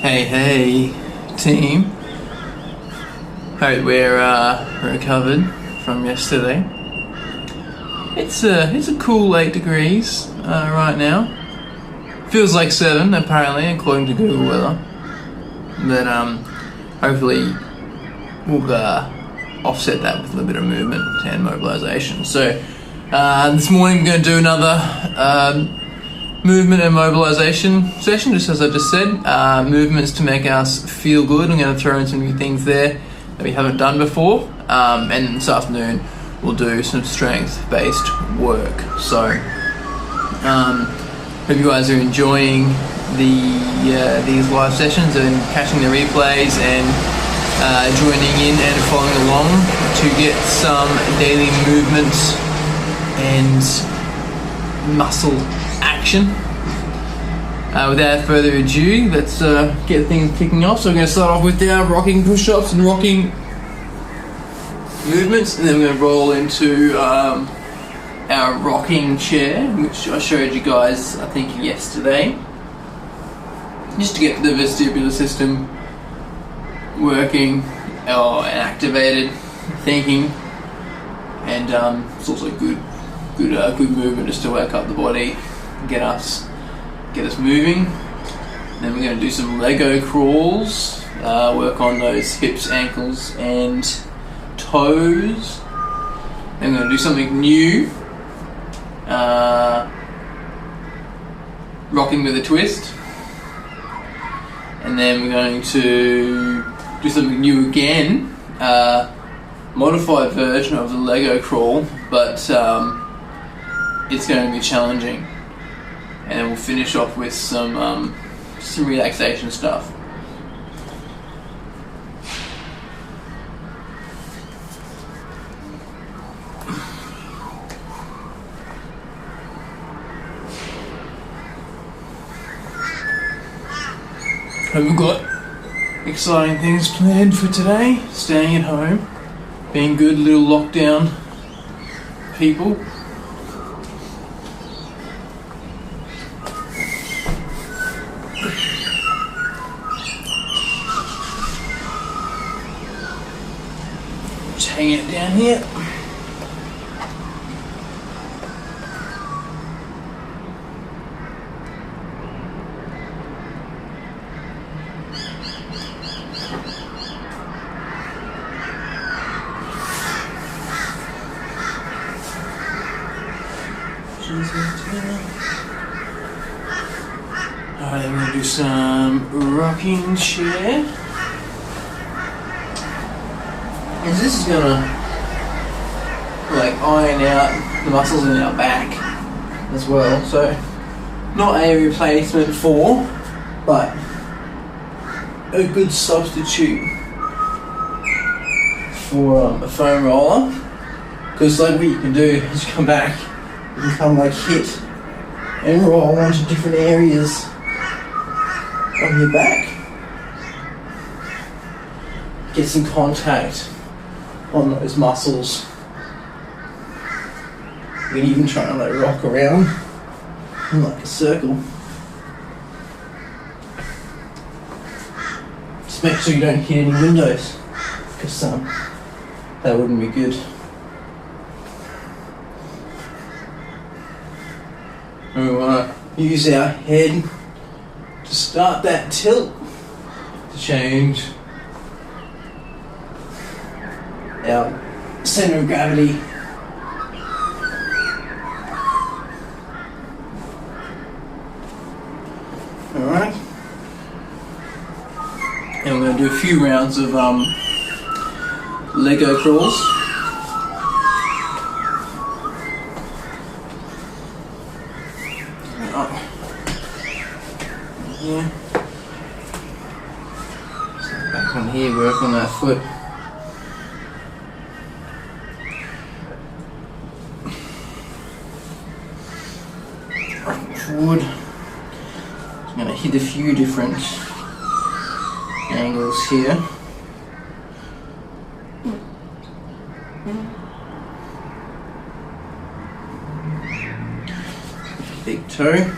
Hey, team. Hope we're recovered from yesterday. It's a cool 8 degrees right now. Feels like 7 apparently, according to Google Weather. But hopefully we'll offset that with a little bit of movement and mobilisation. So this morning we're going to do another movement and mobilisation session, just as I just said. Movements to make us feel good. I'm going to throw in some new things there that we haven't done before. And this afternoon we'll do some strength-based work. So hope you guys are enjoying these live sessions and catching the replays and joining in and following along to get some daily movement and muscle action. Without further ado, let's get things kicking off. So we're going to start off with our rocking push-ups and rocking movements, and then we're going to roll into our rocking chair, which I showed you guys I think yesterday, just to get the vestibular system working and activated, thinking, and it's also good movement just to wake up the body, get us moving. Then we're going to do some Lego crawls, work on those hips, ankles and toes. Then we're going to do something new, rocking with a twist. And then we're going to do something new again, modified version of the Lego crawl, but it's going to be challenging. And then we'll finish off with some relaxation stuff. Have we got exciting things planned for today? Staying at home, being good little lockdown people. Just hanging it down here. Alright, I'm going to do some rocking chair. And this is going to iron out the muscles in our back as well. So not a replacement for, but a good substitute for a foam roller. Because what you can do is come back, you can come hit and roll onto different areas of your back. Get some contact on those muscles. You can even try and rock around in a circle. Just make sure you don't hit any windows, because that wouldn't be good. And we want to use our head to start that tilt, to change our center of gravity. Alright. And we're going to do a few rounds of Lego crawls. Yeah. So back on here, work on that foot. Forward. I'm going to hit a few different angles here. Big toe.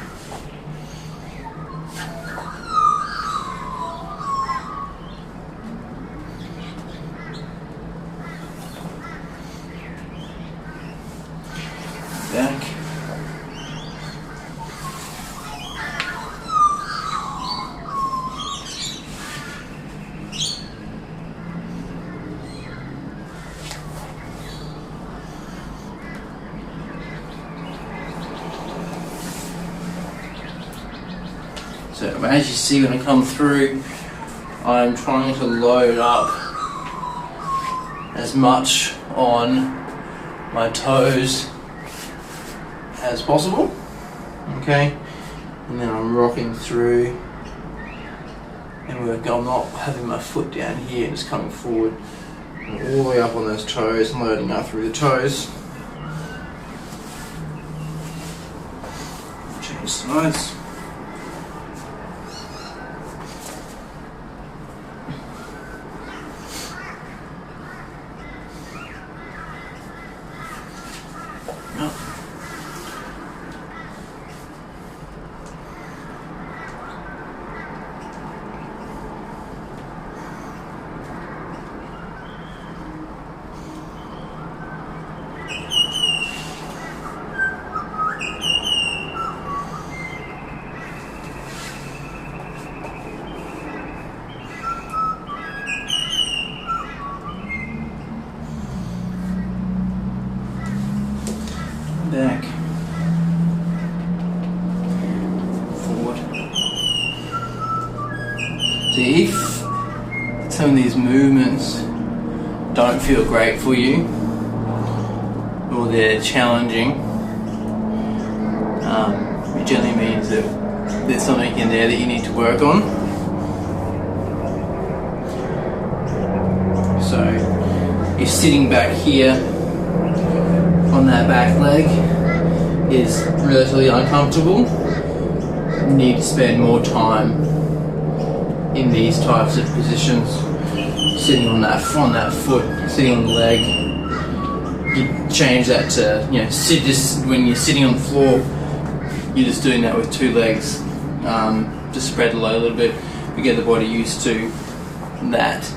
back. So as you see when I come through, I'm trying to load up as much on my toes as possible, okay? And then I'm rocking through and I'm not having my foot down here, just coming forward and all the way up on those toes, loading up through the toes. Change sides. Back, forward. So if some of these movements don't feel great for you, or they're challenging, it generally means that there's something in there that you need to work on. So if sitting back here on that back leg is relatively uncomfortable, you need to spend more time in these types of positions, sitting on that foot, sitting on the leg. You change that to, sit just when you're sitting on the floor, you're just doing that with two legs. Just spread the load a little bit, we get the body used to that.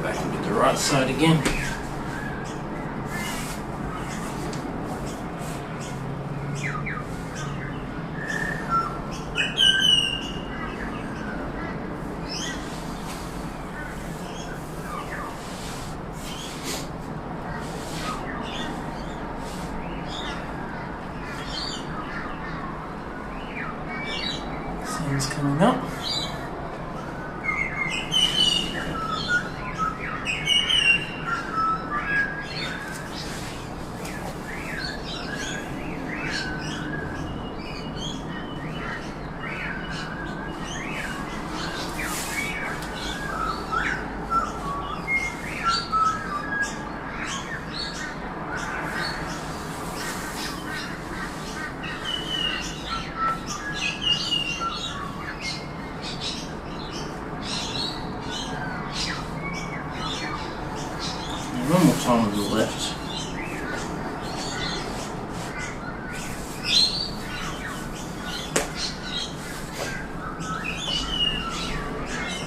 Back and get the right side again. Sun's coming up. One more time on the left.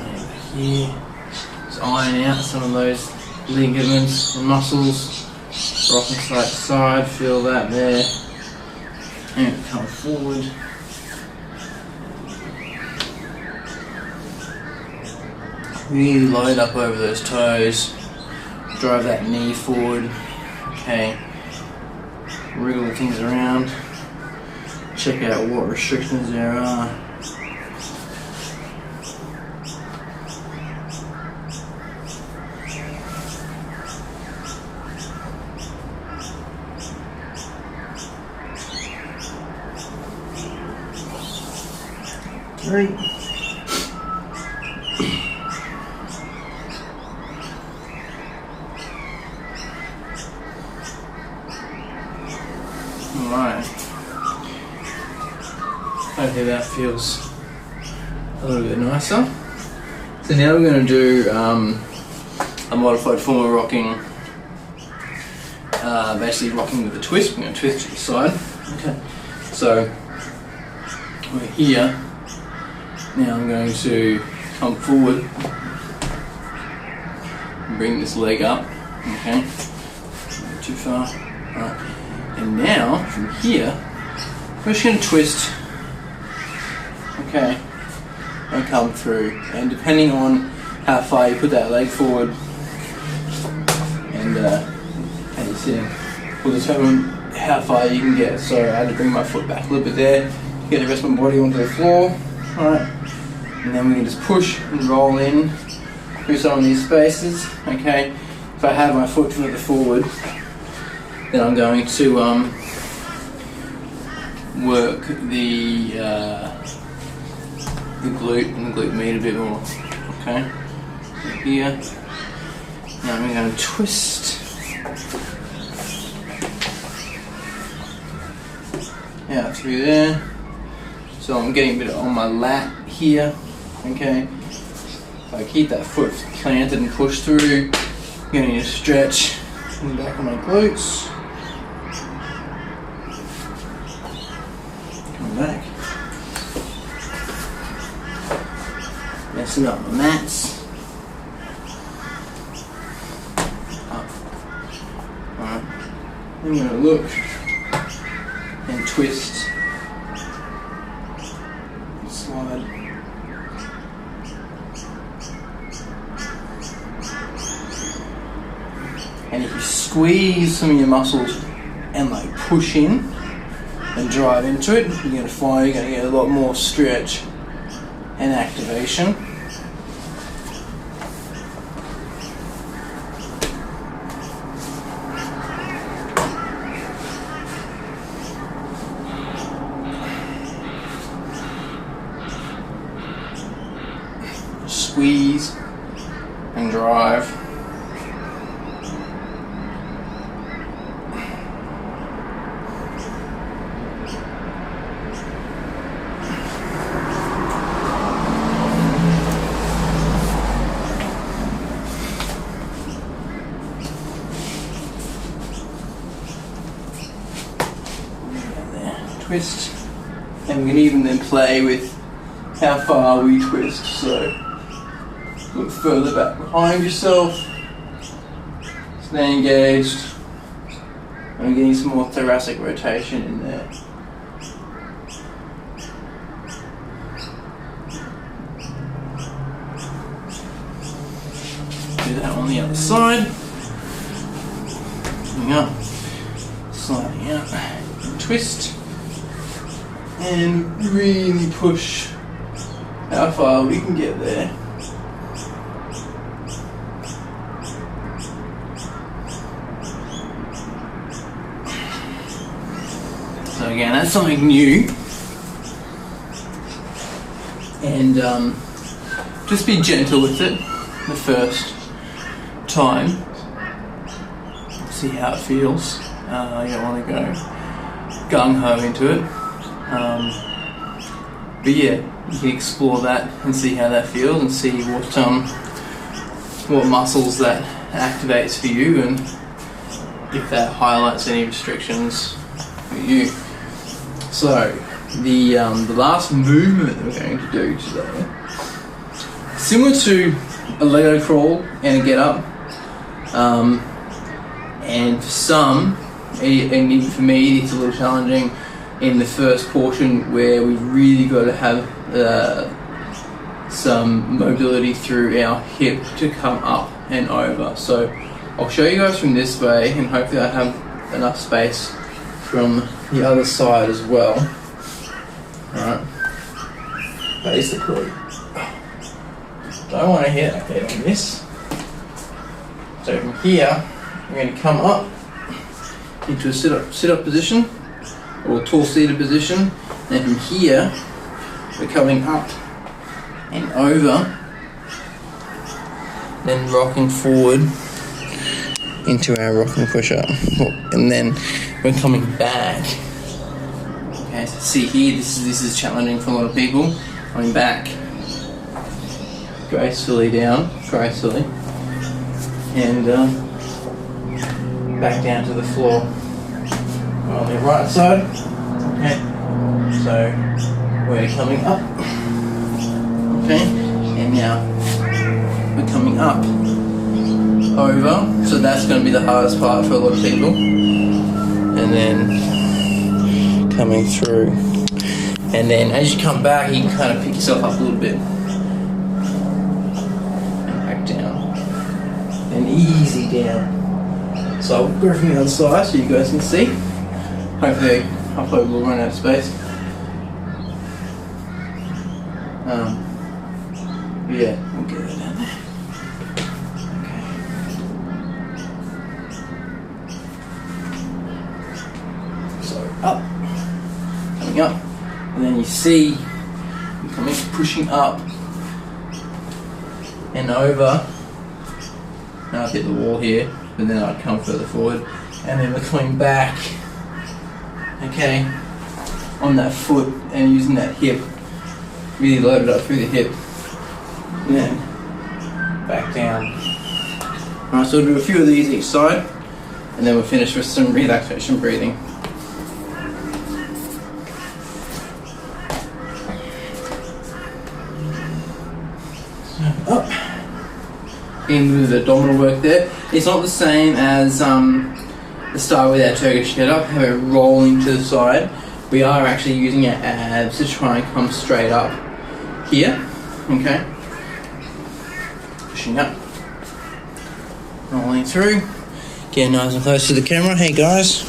Over here, just iron out some of those ligaments and muscles. Rocking side to side, feel that there. And come forward. Really load up over those toes. Drive that knee forward. Okay. Wriggle things around. Check out what restrictions there are. Great. Alright. Okay, that feels a little bit nicer. So now we're going to do a modified form of rocking basically rocking with a twist. We're going to twist to the side. Okay. So we're here. Now I'm going to come forward and bring this leg up. Okay. Not too far. Alright. And now from here, we're just going to twist. Okay. And come through. And depending on how far you put that leg forward and how you're sitting will determine how far you can get. So I had to bring my foot back a little bit there, get the rest of my body onto the floor. Alright. And then we can just push and roll in through some of these spaces. Okay. If I have my foot further forward, then I'm going to work the glute and the glute med a bit more. Okay. So here. Now I'm going to twist. Out through there. So I'm getting a bit on my lat here. Okay. If I keep that foot planted and push through, I'm getting a stretch in the back of my glutes. Come back. Messing up my mats. Up. Alright. I'm going to look and twist. Slide. And if you squeeze some of your muscles and like push in and drive into it, you're going to find you're going to get a lot more stretch and activation. Squeeze and drive. Twist, and we can even then play with how far we twist. So look further back behind yourself, stay engaged, and getting some more thoracic rotation in there. Do that on the other side. Coming up, sliding out, twist. And really push how far we can get there. So again, that's something new. And just be gentle with it the first time. See how it feels. You don't want to go gung-ho into it. But yeah, you can explore that and see how that feels and see what muscles that activates for you and if that highlights any restrictions for you. So the last movement that we're going to do today, similar to a Lego crawl and a get up, and for some, and even for me, it's a little challenging in the first portion where we've really got to have some mobility through our hip to come up and over. So I'll show you guys from this way, and hopefully I have enough space from the other side as well. Alright, basically, don't want to hit our head on this. So from here, we're going to come up into a sit-up position, or tall seated position, and from here we're coming up and over, then rocking forward into our rocking push-up, and then we're coming back. Okay, so see here, this is challenging for a lot of people. Coming back gracefully down, and back down to the floor. On the right side. Okay. So we're coming up. Okay. And now we're coming up over. So that's going to be the hardest part for a lot of people. And then coming through. And then as you come back, you can kind of pick yourself up a little bit. And back down. And easy down. So I'll go from the other side so you guys can see. Hopefully we'll run out of space. Yeah, we'll get it down there. Okay. So up, coming up, and then you see you're coming, pushing up and over. Now I've hit the wall here, but then I'd come further forward, and then we're coming back. Okay, on that foot and using that hip, really load it up through the hip, and then back down. Alright, so we'll do a few of these each side, and then we'll finish with some relaxation breathing. So up, in with the abdominal work there. It's not the same as the start with our Turkish get up, have it rolling to the side. We are actually using our abs to try and come straight up here, okay? Pushing up, rolling through, getting nice and close to the camera. Hey guys,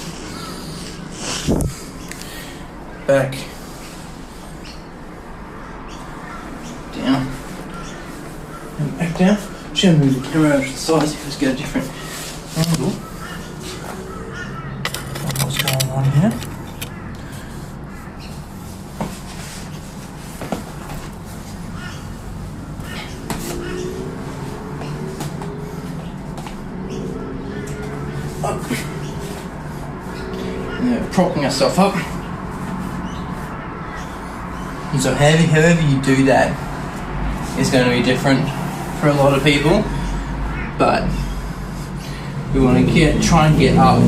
back, down, and back down. Just gonna move the camera over to the side so you guys get a different angle. What's going on here? Up. And then propping ourselves up. And so however you do that is going to be different for a lot of people, but we want to try and get up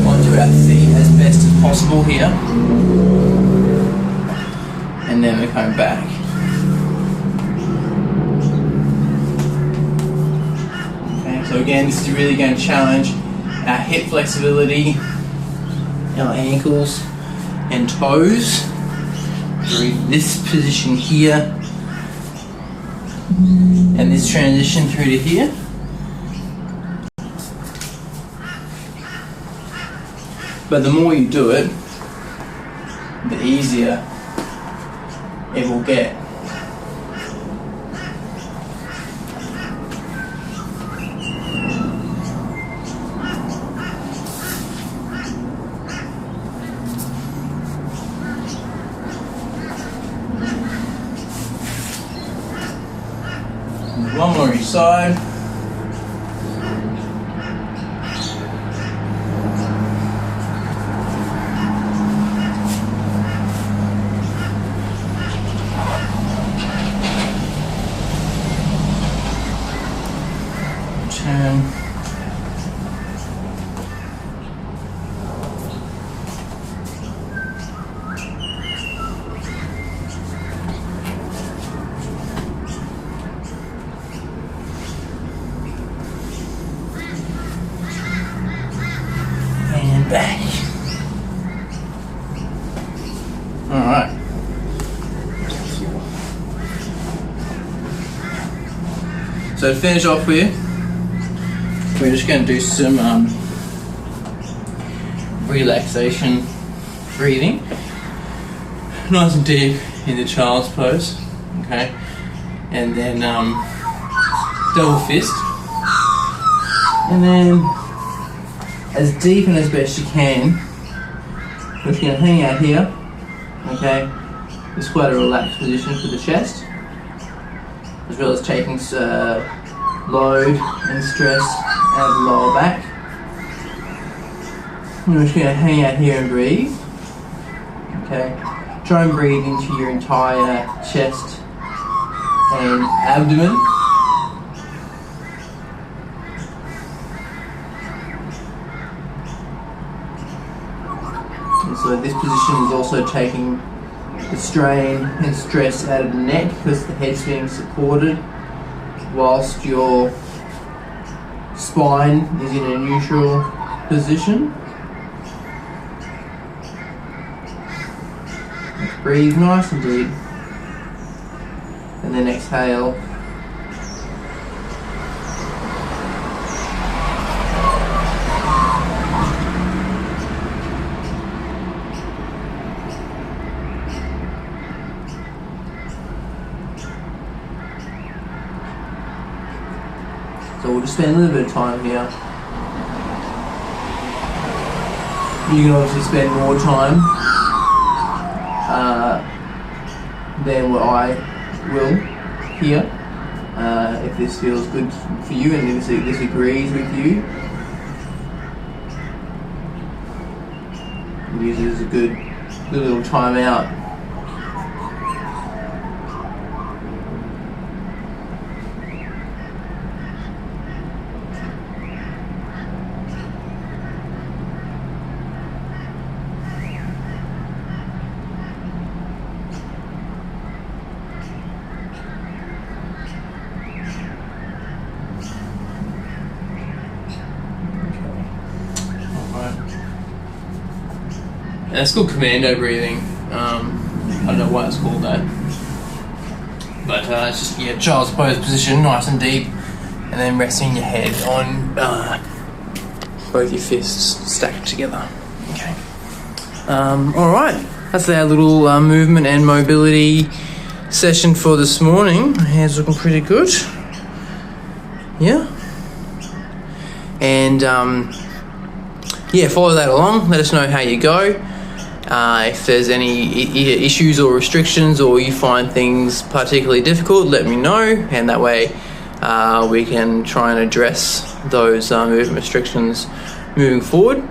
onto our feet as best as possible here, and then we're coming back. Okay, so again, this is really going to challenge our hip flexibility, our ankles and toes through this position here, and this transition through to here. But the more you do it, the easier it will get. One more each side. Turn. And back. All right. So to finish off with, we're just going to do some relaxation breathing. Nice and deep into child's pose, okay? And then double fist. And then as deep and as best you can, we're just going to hang out here, okay? It's quite a relaxed position for the chest, as well as taking load and stress out of the lower back. And we're just going to hang out here and breathe. Okay, try and breathe into your entire chest and abdomen. So this position is also taking the strain and stress out of the neck because the head's being supported whilst your spine is in a neutral position. Breathe nice and deep, and then exhale. So we'll just spend a little bit of time here. You can obviously spend more time than what I will here, if this feels good for you and if this agrees with you. Use it as a good little time out. And it's called commando breathing. I don't know why it's called that. But it's just, child's pose position, nice and deep, and then resting your head on both your fists stacked together. Okay. Alright, that's our little movement and mobility session for this morning. Hands looking pretty good. Yeah. And follow that along. Let us know how you go. If there's any issues or restrictions, or you find things particularly difficult, let me know, and that way we can try and address those movement restrictions moving forward.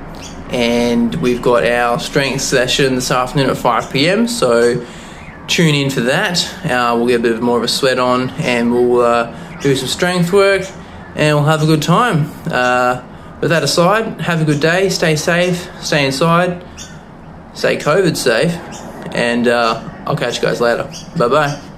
And we've got our strength session this afternoon at 5 p.m, so tune in for that. We'll get a bit more of a sweat on, and we'll do some strength work, and we'll have a good time. With that aside, have a good day, stay safe, stay inside, stay COVID safe, and I'll catch you guys later. Bye-bye.